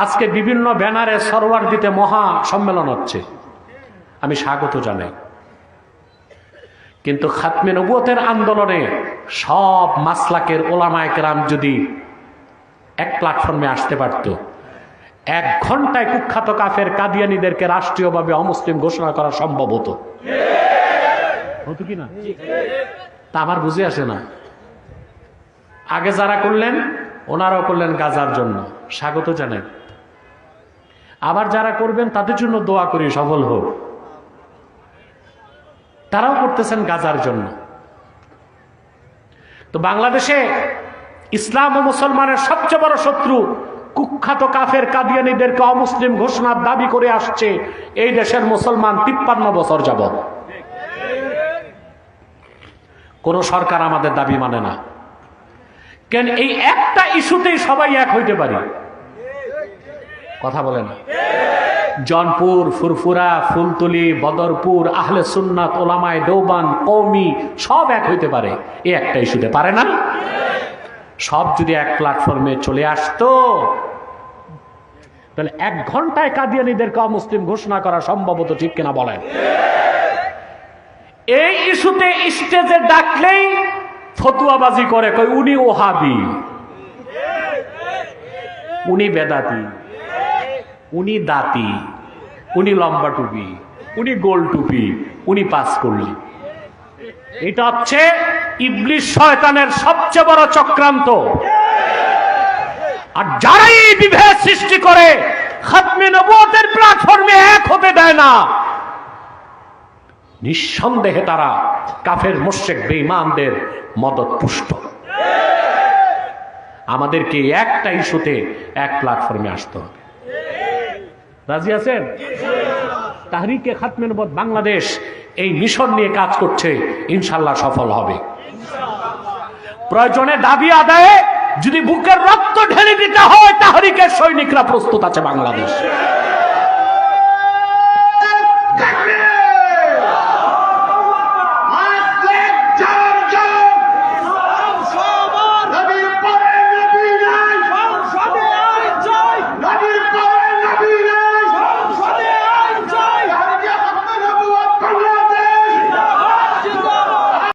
আজকে বিভিন্ন ব্যানারে সরোয়ার দিতে মহা সম্মেলন হচ্ছে, আমি স্বাগত জানাই। কিন্তু খাতমে নবুয়তের আন্দোলনে সব মাসলাকের ওলামায়ে কেরাম যদি এক প্ল্যাটফর্মে আসতে পারত, 1 ঘন্টায় কুখ্যাত কাফের কাদিয়ানীদেরকে রাষ্ট্রীয়ভাবে অমুসলিম ঘোষণা করা সম্ভব হতো। হতো কি না? তা আমার বুঝে আসে না। আগে যারা করলেন ওনারাও করলেন গাজার জন্য, স্বাগত জানাই। আবার যারা করবেন তাদের জন্য দোয়া করি সফল হোক। তারাও করতেছেন গাজার জন্য। তো বাংলাদেশে ইসলাম ও মুসলমানের সবচেয়ে বড় শত্রু কুখ্যাত কাফের কাদিয়ানীদেরকে অমুসলিম ঘোষণার দাবি করে আসছে এই দেশের মুসলমান 53 বছর যাবত। কোন সরকার আমাদের দাবি মানে না। কেন এই একটা ইস্যুতেই সবাই এক হইতে পারি? কথা বলে না। জনপুর, ফুরফুরা, ফুলতলি, বদরপুর, আহলে সুন্নাত, ওলামায়ে দেওবান, কওমি সব এক হইতে পারে, এই একটা ইস্যুতে পারে না? সব যদি এক প্ল্যাটফর্মে চলে আসতো তাহলে 1 ঘন্টায় কাদিয়ানীদেরকে অমুসলিম ঘোষণা করা সম্ভব হতো, ঠিক কিনা বলেন? এই ইস্যুতে স্টেজে ডাকলেই ফতুয়াবাজি করে, কই উনি ওহাবি, উনি বেদাতি, উনি দাতি, উনি লম্বা টুপি, উনি গোল টুপি, উনি পাস করলি। এটা হচ্ছে ইবলিস শয়তানের সবচেয়ে বড় চক্রান্ত। আর যারাই এই বিভেদ সৃষ্টি করে খাতমে নবুয়তের প্ল্যাটফর্মে এক হতে দেয় না, নিঃসন্দেহে তারা কাফের মুশরিক বেঈমানদের মদত পুষ্ট। আমাদেরকে একটা ইস্যুতে এক প্ল্যাটফর্মে আসতে হবে। রাজি আছেন? তাহরিকে খাতমে নবুয়ত বাংলাদেশ এই মিশন নিয়ে কাজ করছে, ইনশাআল্লাহ সফল হবে। প্রয়োজনে দাবি আদায়ে যদি বুকের রক্ত ঢেলে দিতে হয়, তাহরিকের সৈনিকরা প্রস্তুত আছে বাংলাদেশ।